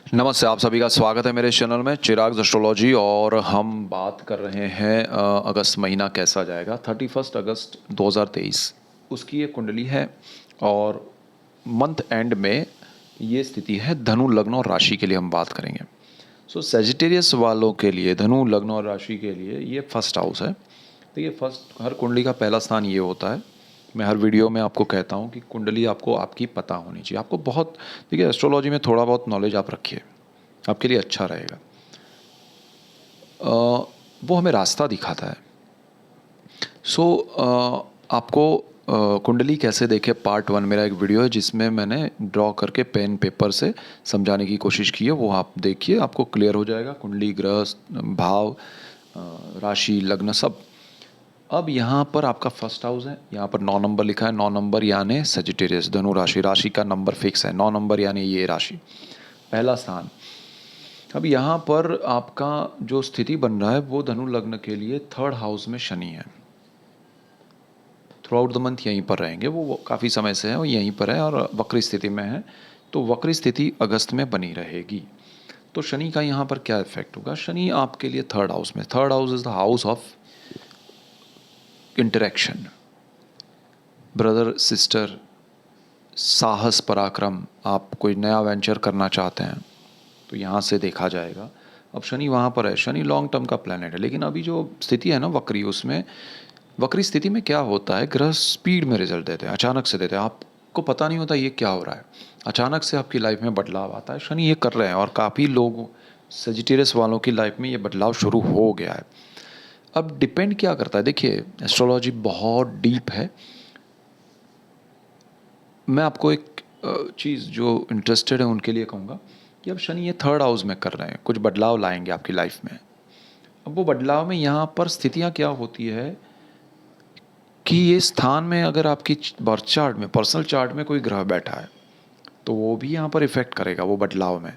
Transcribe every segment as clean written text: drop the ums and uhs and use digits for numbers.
नमस्ते, आप सभी का स्वागत है मेरे चैनल में चिराग एस्ट्रोलॉजी। और हम बात कर रहे हैं अगस्त महीना कैसा जाएगा। 31 अगस्त 2023 उसकी ये कुंडली है और मंथ एंड में ये स्थिति है धनु लग्न और राशि के लिए हम बात करेंगे। सेजिटेरियस वालों के लिए, धनु लग्न और राशि के लिए ये फर्स्ट हाउस है। तो ये फर्स्ट, हर कुंडली का पहला स्थान ये होता है। मैं हर वीडियो में आपको कहता हूँ कि कुंडली आपको आपकी पता होनी चाहिए। आपको बहुत, देखिए, एस्ट्रोलॉजी में थोड़ा बहुत नॉलेज आप रखिए, आपके लिए अच्छा रहेगा। वो हमें रास्ता दिखाता है। आपको कुंडली कैसे देखे, पार्ट 1 मेरा एक वीडियो है जिसमें मैंने ड्रॉ करके पेन पेपर से समझाने की कोशिश की है। वो आप देखिए, आपको क्लियर हो जाएगा। कुंडली, ग्रह, भाव, राशि, लग्न सब। अब यहाँ पर आपका फर्स्ट हाउस है, यहाँ पर 9 नंबर लिखा है। 9 नंबर यानी सेजिटेरियस, धनु राशि। राशि का नंबर फिक्स है 9 नंबर, यानी ये राशि पहला स्थान। अब यहाँ पर आपका जो स्थिति बन रहा है वो धनु लग्न के लिए थर्ड हाउस में शनि है। थ्रू आउट द मंथ यहीं पर रहेंगे, वो काफ़ी समय से है, वो यहीं पर है और वक्री स्थिति में है। तो वक्री स्थिति अगस्त में बनी रहेगी। तो शनि का यहाँ पर क्या इफेक्ट होगा? शनि आपके लिए थर्ड हाउस में, third house is the house of interaction, brother sister, साहस, पराक्रम। आप कोई नया वेंचर करना चाहते हैं तो यहाँ से देखा जाएगा। अब शनि वहाँ पर है, शनि लॉन्ग टर्म का प्लैनेट है। लेकिन अभी जो स्थिति है ना वक्री, उसमें वक्री स्थिति में क्या होता है, ग्रह स्पीड में रिजल्ट देते हैं, अचानक से देते हैं। आपको पता नहीं होता ये क्या हो रहा है, अचानक से आपकी लाइफ में बदलाव आता है। शनि ये कर रहे हैं और काफ़ी लोग, सेजिटेरियस वालों की लाइफ में ये बदलाव शुरू हो गया है। अब डिपेंड क्या करता है, देखिए, एस्ट्रोलॉजी बहुत डीप है। मैं आपको एक चीज़ जो इंटरेस्टेड है उनके लिए कहूँगा कि अब शनि ये थर्ड हाउस में कर रहे हैं, कुछ बदलाव लाएंगे आपकी लाइफ में। अब वो बदलाव में यहाँ पर स्थितियाँ क्या होती है कि ये स्थान में अगर आपकी बर्थ चार्ट में, पर्सनल चार्ट में कोई ग्रह बैठा है तो वो भी यहाँ पर इफेक्ट करेगा वो बदलाव में।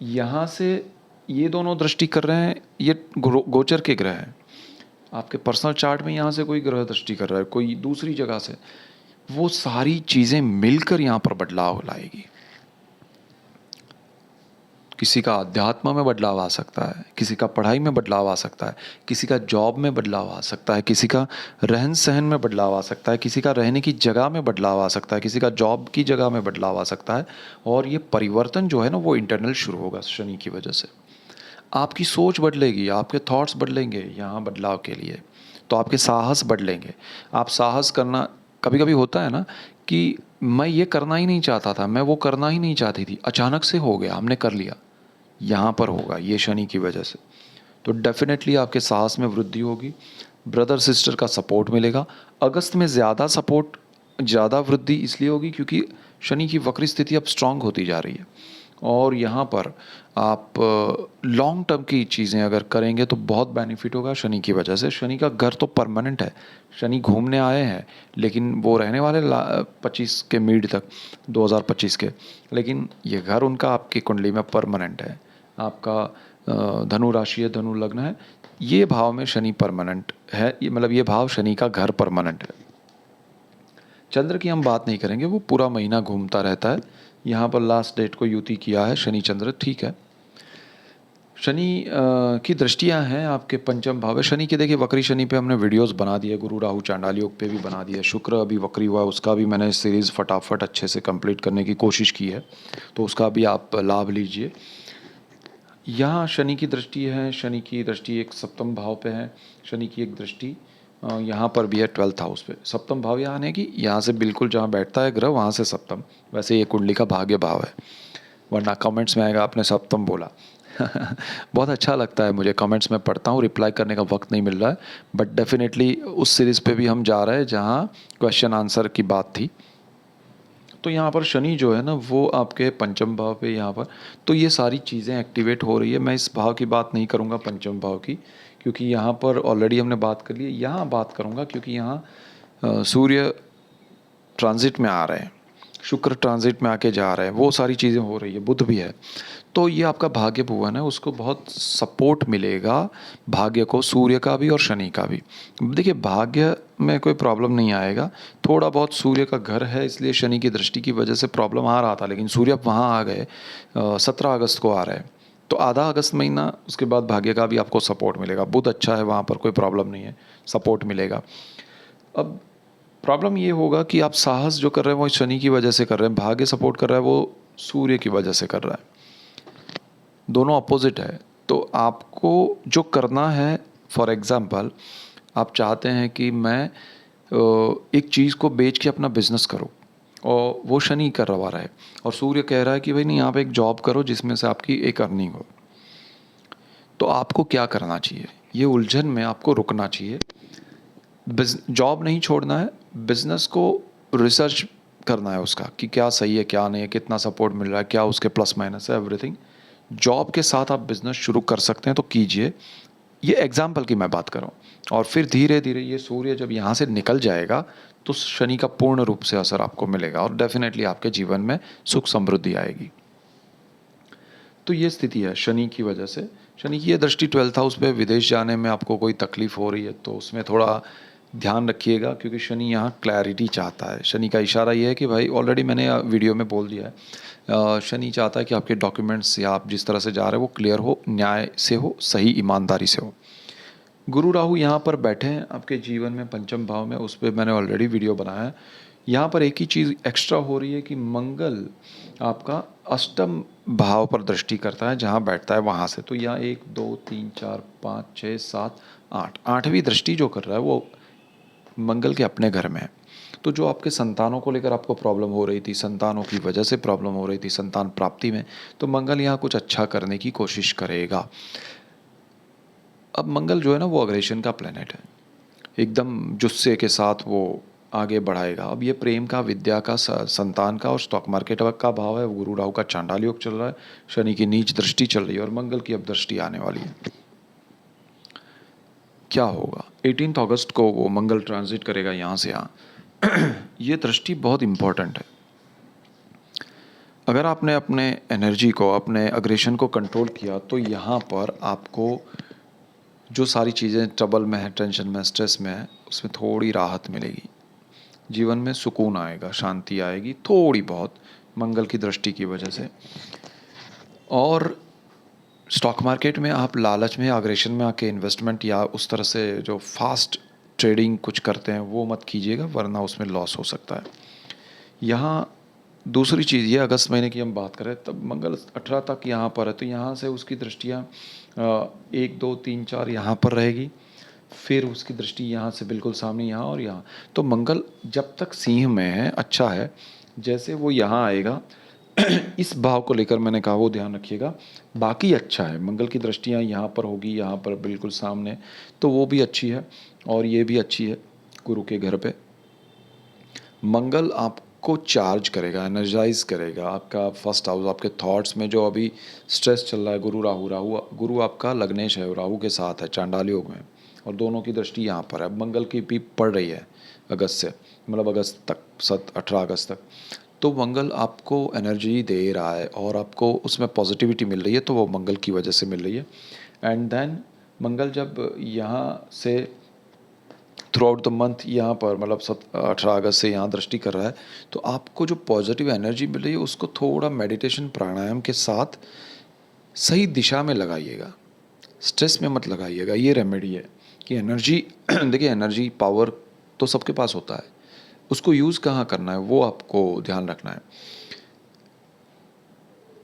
यहाँ से ये दोनों दृष्टि कर रहे हैं, ये गोचर के ग्रह हैं। आपके पर्सनल चार्ट में यहाँ से कोई ग्रह दृष्टि कर रहा है कोई दूसरी जगह से, वो सारी चीज़ें मिलकर यहाँ पर बदलाव लाएगी। किसी का अध्यात्म में बदलाव आ सकता है, किसी का पढ़ाई में बदलाव आ सकता है, किसी का जॉब में बदलाव आ सकता है, किसी का रहन सहन में बदलाव आ सकता है, किसी का रहने की जगह में बदलाव आ सकता है, किसी का जॉब की जगह में बदलाव आ सकता है। और ये परिवर्तन जो है ना वो इंटरनल शुरू होगा शनि की वजह से। आपकी सोच बदलेगी, आपके थॉट्स बदलेंगे यहाँ बदलाव के लिए। तो आपके साहस बदलेंगे। आप साहस करना, कभी कभी होता है ना कि मैं ये करना ही नहीं चाहता था, मैं वो करना ही नहीं चाहती थी, अचानक से हो गया, हमने कर लिया। यहाँ पर होगा ये शनि की वजह से। तो डेफिनेटली आपके साहस में वृद्धि होगी, ब्रदर सिस्टर का सपोर्ट मिलेगा। अगस्त में ज़्यादा सपोर्ट, ज़्यादा वृद्धि इसलिए होगी क्योंकि शनि की वक्री स्थिति अब स्ट्रांग होती जा रही है। और यहाँ पर आप लॉन्ग टर्म की चीज़ें अगर करेंगे तो बहुत बेनिफिट होगा शनि की वजह से। शनि का घर तो परमानेंट है, शनि घूमने आए हैं लेकिन वो रहने वाले 25 के मिड तक, 2025 के। लेकिन ये घर उनका आपकी कुंडली में परमानेंट है। आपका धनु राशि है, धनु लग्न है, ये भाव में शनि परमानेंट है, ये मतलब ये भाव शनि का घर परमानेंट है। चंद्र की हम बात नहीं करेंगे, वो पूरा महीना घूमता रहता है। यहाँ पर लास्ट डेट को युति किया है शनि चंद्र, ठीक है। शनि की दृष्टियाँ हैं आपके पंचम भाव है। शनि के देखिए वक्री शनि पे हमने वीडियोस बना दिए, गुरु राहु चांडाल योग पे भी बना दिया। शुक्र अभी वक्री हुआ है, उसका भी मैंने सीरीज़ फटाफट अच्छे से कंप्लीट करने की कोशिश की है, तो उसका भी आप लाभ लीजिए। यहाँ शनि की दृष्टि है, शनि की दृष्टि एक सप्तम भाव पे है। शनि की एक दृष्टि यहाँ पर भी है 12th हाउस पे। सप्तम भाव यहाँ है कि यहाँ से बिल्कुल जहाँ बैठता है ग्रह वहाँ से सप्तम। वैसे ये कुंडली का भाग्य भाव है, वरना कमेंट्स में आएगा आपने सप्तम बोला। बहुत अच्छा लगता है मुझे, कमेंट्स में पढ़ता हूँ, रिप्लाई करने का वक्त नहीं मिल रहा है। बट डेफिनेटली उस सीरीज़ पे भी हम जा रहे हैं जहाँ क्वेश्चन आंसर की बात थी। तो यहाँ पर शनि जो है ना वो आपके पंचम भाव पे यहाँ पर, तो ये सारी चीज़ें एक्टिवेट हो रही है। मैं इस भाव की बात नहीं करूँगा पंचम भाव की, क्योंकि यहाँ पर ऑलरेडी हमने बात कर ली है। यहाँ बात करूँगा क्योंकि यहाँ सूर्य ट्रांजिट में आ रहे हैं। शुक्र ट्रांजिट में आके जा रहे हैं, वो सारी चीज़ें हो रही है, बुध भी है। तो ये आपका भाग्य भुवन है, उसको बहुत सपोर्ट मिलेगा, भाग्य को, सूर्य का भी और शनि का भी। देखिए भाग्य में कोई प्रॉब्लम नहीं आएगा, थोड़ा बहुत सूर्य का घर है इसलिए शनि की दृष्टि की वजह से प्रॉब्लम आ रहा था, लेकिन सूर्य अब वहाँ आ गए, 17 अगस्त को आ रहे हैं। तो आधा अगस्त महीना उसके बाद भाग्य का भी आपको सपोर्ट मिलेगा, बुध अच्छा है, वहाँ पर कोई प्रॉब्लम नहीं है, सपोर्ट मिलेगा। अब प्रॉब्लम ये होगा कि आप साहस जो कर रहे हैं वो शनि की वजह से कर रहे हैं, भाग्य सपोर्ट कर रहा है वो सूर्य की वजह से कर रहा है, दोनों अपोजिट है। तो आपको जो करना है, फॉर एग्ज़ाम्पल आप चाहते हैं कि मैं एक चीज़ को बेच के अपना बिजनेस करूं, और वो शनि करवा रहा है, और सूर्य कह रहा है कि भाई नहीं, आप एक जॉब करो जिसमें से आपकी एक अर्निंग हो। तो आपको क्या करना चाहिए, ये उलझन में आपको रुकना चाहिए। जॉब नहीं छोड़ना है, बिजनेस को रिसर्च करना है उसका कि क्या सही है क्या नहीं है, कितना सपोर्ट मिल रहा है, क्या उसके प्लस माइनस है, एवरीथिंग। जॉब के साथ आप बिजनेस शुरू कर सकते हैं तो कीजिए, ये एग्जाम्पल की मैं बात कर रहा हूँ। और फिर धीरे धीरे ये सूर्य जब यहाँ से निकल जाएगा तो शनि का पूर्ण रूप से असर आपको मिलेगा, और डेफिनेटली आपके जीवन में सुख समृद्धि आएगी। तो ये स्थिति है शनि की वजह से। शनि की ये दृष्टि 12th हाउस पे, विदेश जाने में आपको कोई तकलीफ हो रही है तो उसमें थोड़ा ध्यान रखिएगा, क्योंकि शनि यहाँ क्लैरिटी चाहता है। शनि का इशारा ये है कि भाई, ऑलरेडी मैंने वीडियो में बोल दिया है, शनि चाहता है कि आपके डॉक्यूमेंट्स या आप जिस तरह से जा रहे हो वो क्लियर हो, न्याय से हो, सही ईमानदारी से हो। गुरु राहु यहाँ पर बैठे हैं आपके जीवन में पंचम भाव में, उस पर मैंने ऑलरेडी वीडियो बनाया है। यहाँ पर एक ही चीज़ एक्स्ट्रा हो रही है कि मंगल आपका अष्टम भाव पर दृष्टि करता है, जहाँ बैठता है वहाँ से। तो यहाँ 1 2 3 4 5 6 7 8, आठवीं दृष्टि जो कर रहा है वो मंगल के अपने घर में है। तो जो आपके संतानों को लेकर आपको प्रॉब्लम हो रही थी, संतानों की वजह से प्रॉब्लम हो रही थी संतान प्राप्ति में, तो मंगल यहाँ कुछ अच्छा करने की कोशिश करेगा। अब मंगल जो है ना वो अग्रेशन का प्लेनेट है, एकदम जुस्से के साथ वो आगे बढ़ाएगा। अब ये प्रेम का, विद्या का, संतान का और स्टॉक मार्केट का भाव है। गुरु राहु का चांडाल योग चल रहा है, शनि की नीच दृष्टि चल रही है और मंगल की अब दृष्टि आने वाली है। क्या होगा 18 अगस्त को वो मंगल ट्रांजिट करेगा यहाँ से यहाँ। ये दृष्टि बहुत इंपॉर्टेंट है। अगर आपने अपने एनर्जी को, अपने अग्रेशन को कंट्रोल किया तो यहाँ पर आपको जो सारी चीज़ें ट्रबल में है, टेंशन में, स्ट्रेस में है, उसमें थोड़ी राहत मिलेगी, जीवन में सुकून आएगा, शांति आएगी थोड़ी बहुत, मंगल की दृष्टि की वजह से। और स्टॉक मार्केट में आप लालच में, अग्रेशन में आके इन्वेस्टमेंट या उस तरह से जो फास्ट ट्रेडिंग कुछ करते हैं वो मत कीजिएगा, वरना उसमें लॉस हो सकता है। यहाँ दूसरी चीज़ ये, अगस्त महीने की हम बात करें तब मंगल 18 तक यहाँ पर है, तो यहाँ से उसकी दृष्टियाँ 1 2 3 4 यहाँ पर रहेगी, फिर उसकी दृष्टि यहाँ से बिल्कुल सामने, यहाँ और यहाँ। तो मंगल जब तक सिंह में है अच्छा है, जैसे वो यहाँ आएगा इस भाव को लेकर मैंने कहा वो ध्यान रखिएगा, बाकी अच्छा है। मंगल की दृष्टियाँ यहाँ पर होगी, यहाँ पर बिल्कुल सामने, तो वो भी अच्छी है और ये भी अच्छी है। गुरु के घर पे मंगल आपको चार्ज करेगा, एनर्जाइज करेगा। आपका फर्स्ट हाउस, आपके थॉट्स में जो अभी स्ट्रेस चल रहा है, गुरु राहु, गुरु आपका लग्नेश है, राहु के साथ है चांडाल योग में, और दोनों की दृष्टि यहाँ पर है। मंगल की भी पड़ रही है अगस्त से, मतलब अगस्त तक, 18 अगस्त तक। तो मंगल आपको एनर्जी दे रहा है और आपको उसमें पॉजिटिविटी मिल रही है, तो वो मंगल की वजह से मिल रही है। एंड देन मंगल जब यहाँ से थ्रू आउट द मंथ यहाँ पर, मतलब 18 अगस्त से यहाँ दृष्टि कर रहा है, तो आपको जो पॉजिटिव एनर्जी मिल रही है उसको थोड़ा मेडिटेशन प्राणायाम के साथ सही दिशा में लगाइएगा, स्ट्रेस में मत लगाइएगा। ये रेमेडी है कि एनर्जी देखिए एनर्जी पावर तो सबके पास होता है, उसको यूज़ कहाँ करना है वो आपको ध्यान रखना है।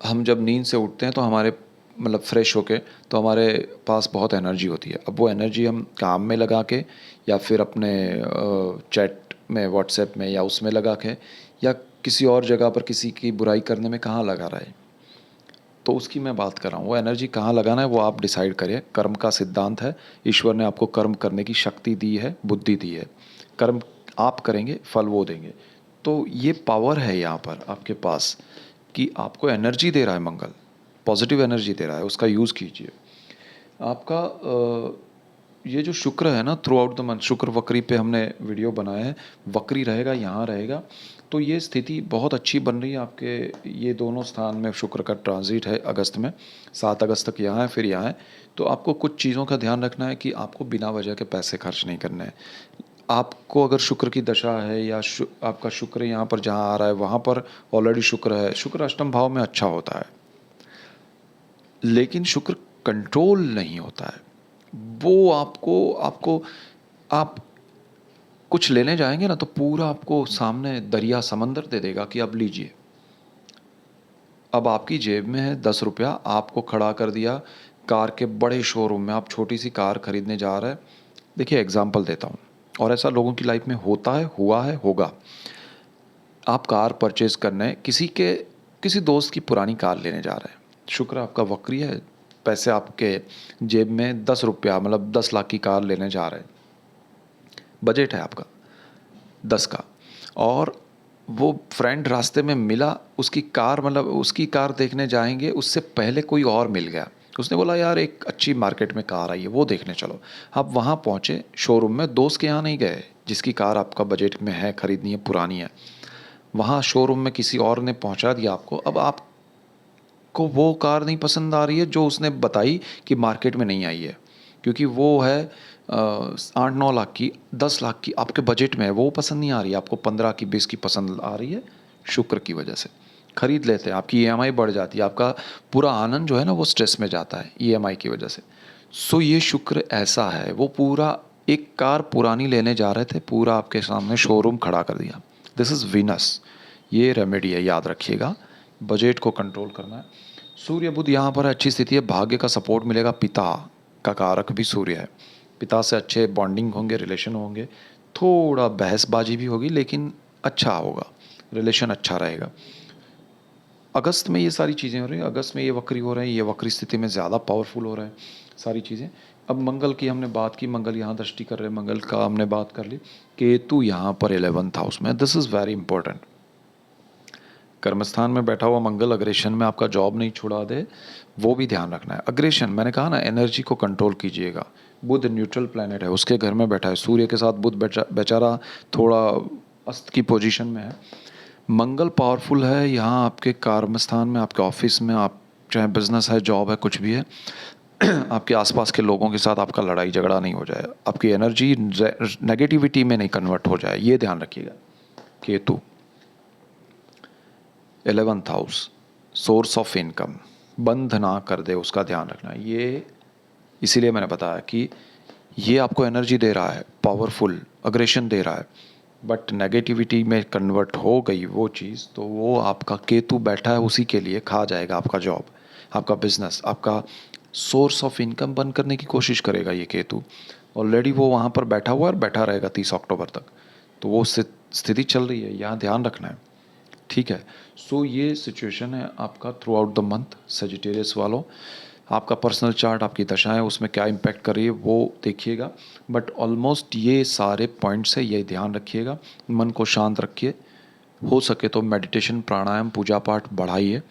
हम जब नींद से उठते हैं तो हमारे, मतलब फ्रेश होके, तो हमारे पास बहुत एनर्जी होती है। अब वो एनर्जी हम काम में लगा के, या फिर अपने चैट में, व्हाट्सएप में, या उसमें लगा के, या किसी और जगह पर किसी की बुराई करने में कहाँ लगा रहा है, तो उसकी मैं बात कर रहा हूँ। वो एनर्जी कहाँ लगाना है वो आप डिसाइड करिए। कर्म का सिद्धांत है, ईश्वर ने आपको कर्म करने की शक्ति दी है, बुद्धि दी है, कर्म आप करेंगे फल वो देंगे। तो ये पावर है यहाँ पर आपके पास कि आपको एनर्जी दे रहा है मंगल, पॉजिटिव एनर्जी दे रहा है, उसका यूज़ कीजिए। आपका ये जो शुक्र है ना, थ्रू आउट द मंथ, शुक्र वक्री पे हमने वीडियो बनाया है, वक्री रहेगा, यहाँ रहेगा, तो ये स्थिति बहुत अच्छी बन रही है आपके। ये दोनों स्थान में शुक्र का ट्रांजिट है अगस्त में, 7 अगस्त तक यहाँ है, फिर यहाँ है। तो आपको कुछ चीज़ों का ध्यान रखना है कि आपको बिना वजह के पैसे खर्च नहीं करने हैं। आपको अगर शुक्र की दशा है या आपका शुक्र यहाँ पर जहाँ आ रहा है वहाँ पर ऑलरेडी शुक्र है, शुक्र अष्टम भाव में अच्छा होता है, लेकिन शुक्र कंट्रोल नहीं होता है। वो आपको आपको आप कुछ लेने जाएंगे ना तो पूरा आपको सामने दरिया समंदर दे देगा कि अब लीजिए। अब आपकी जेब में है 10 रुपया, आपको खड़ा कर दिया कार के बड़े शोरूम में, आप छोटी सी कार खरीदने जा रहे हैं। देखिए एग्जाम्पल देता हूँ, और ऐसा लोगों की लाइफ में होता है, हुआ है, होगा। आप कार परचेज करने किसी दोस्त की पुरानी कार लेने जा रहे हैं, शुक्र आपका वक्री है, पैसे आपके जेब में 10 रुपया, मतलब 10 लाख की कार लेने जा रहे हैं, बजट है आपका 10 का, और वो फ्रेंड रास्ते में मिला, उसकी कार, मतलब उसकी कार देखने जाएंगे, उससे पहले कोई और मिल गया, उसने बोला यार एक अच्छी मार्केट में कार आई है वो देखने चलो। आप वहाँ पहुँचे शोरूम में, दोस्त के यहाँ नहीं गए जिसकी कार आपका बजट में है, खरीदनी है, पुरानी है, वहाँ शोरूम में किसी और ने पहुँचा दिया आपको। अब आपको वो कार नहीं पसंद आ रही है जो उसने बताई कि मार्केट में नहीं आई है, क्योंकि वो है 8-9 लाख की, 10 लाख की, आपके बजट में है, वो पसंद नहीं आ रही है आपको, 15 की, 20 की पसंद आ रही है, शुक्र की वजह से खरीद लेते हैं, आपकी ईएमआई बढ़ जाती है, आपका पूरा आनंद जो है ना वो स्ट्रेस में जाता है ईएमआई की वजह से। सो ये शुक्र ऐसा है, वो पूरा एक कार पुरानी लेने जा रहे थे, पूरा आपके सामने शोरूम खड़ा कर दिया। दिस इज़ विनस, ये रेमेडी है, याद रखिएगा, बजट को कंट्रोल करना है। सूर्य बुध यहाँ पर अच्छी स्थिति है, भाग्य का सपोर्ट मिलेगा, पिता का कारक भी सूर्य है, पिता से अच्छे बॉन्डिंग होंगे, रिलेशन होंगे, थोड़ा बहसबाजी भी होगी लेकिन अच्छा होगा, रिलेशन अच्छा रहेगा। अगस्त में ये सारी चीज़ें हो रही हैं, अगस्त में ये वक्री हो रहे हैं, ये वक्री स्थिति में ज़्यादा पावरफुल हो रहे हैं सारी चीज़ें। अब मंगल की हमने बात की, मंगल यहाँ दृष्टि कर रहे हैं, मंगल का हमने बात कर ली, केतु यहाँ पर 11th हाउस में, दिस इज़ वेरी इंपॉर्टेंट। कर्मस्थान में बैठा हुआ मंगल अग्रेशन में आपका जॉब नहीं छुड़ा दे, वो भी ध्यान रखना है। अग्रेशन, मैंने कहा ना, एनर्जी को कंट्रोल कीजिएगा। बुध न्यूट्रल प्लैनेट है, उसके घर में बैठा है, सूर्य के साथ बुध बेचारा थोड़ा अस्त की पोजीशन में है। मंगल पावरफुल है यहाँ आपके कर्मस्थान में, आपके ऑफिस में, आप चाहे बिजनेस है, जॉब है, कुछ भी है, आपके आसपास के लोगों के साथ आपका लड़ाई झगड़ा नहीं हो जाए, आपकी एनर्जी नेगेटिविटी में नहीं कन्वर्ट हो जाए, ये ध्यान रखिएगा। Ketu 11th house, source of income बंद ना कर दे, उसका ध्यान रखना। ये इसीलिए मैंने बताया कि ये आपको एनर्जी दे रहा है, पावरफुल अग्रेशन दे रहा है, बट नेगेटिविटी में कन्वर्ट हो गई वो चीज़, तो वो आपका केतु बैठा है, उसी के लिए खा जाएगा आपका जॉब, आपका बिजनेस, आपका सोर्स ऑफ इनकम बंद करने की कोशिश करेगा ये केतु। ऑलरेडी वो वहाँ पर बैठा हुआ है और बैठा रहेगा 30 अक्टूबर तक, तो वो स्थिति चल रही है, यहाँ ध्यान रखना है, ठीक है। सो ये सिचुएशन है आपका through out the month Sagittarius वालों। आपका पर्सनल चार्ट, आपकी दशाएं उसमें क्या इम्पैक्ट कर रही है वो देखिएगा, बट ऑलमोस्ट ये सारे पॉइंट्स है, ये ध्यान रखिएगा। मन को शांत रखिए, हो सके तो मेडिटेशन, प्राणायाम, पूजा पाठ बढ़ाइए,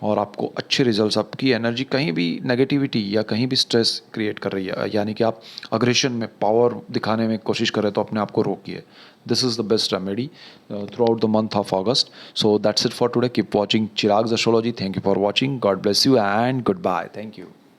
और आपको अच्छे रिजल्ट्स, आपकी एनर्जी कहीं भी नेगेटिविटी या कहीं भी स्ट्रेस क्रिएट कर रही है, यानी कि आप अग्रेशन में, पावर दिखाने में कोशिश कर रहे हैं, तो अपने आप को रोकिए। This is the best remedy throughout the month of August. So that's it for today, keep watching Chirag's astrology. Thank you for watching, God bless you and goodbye, thank you.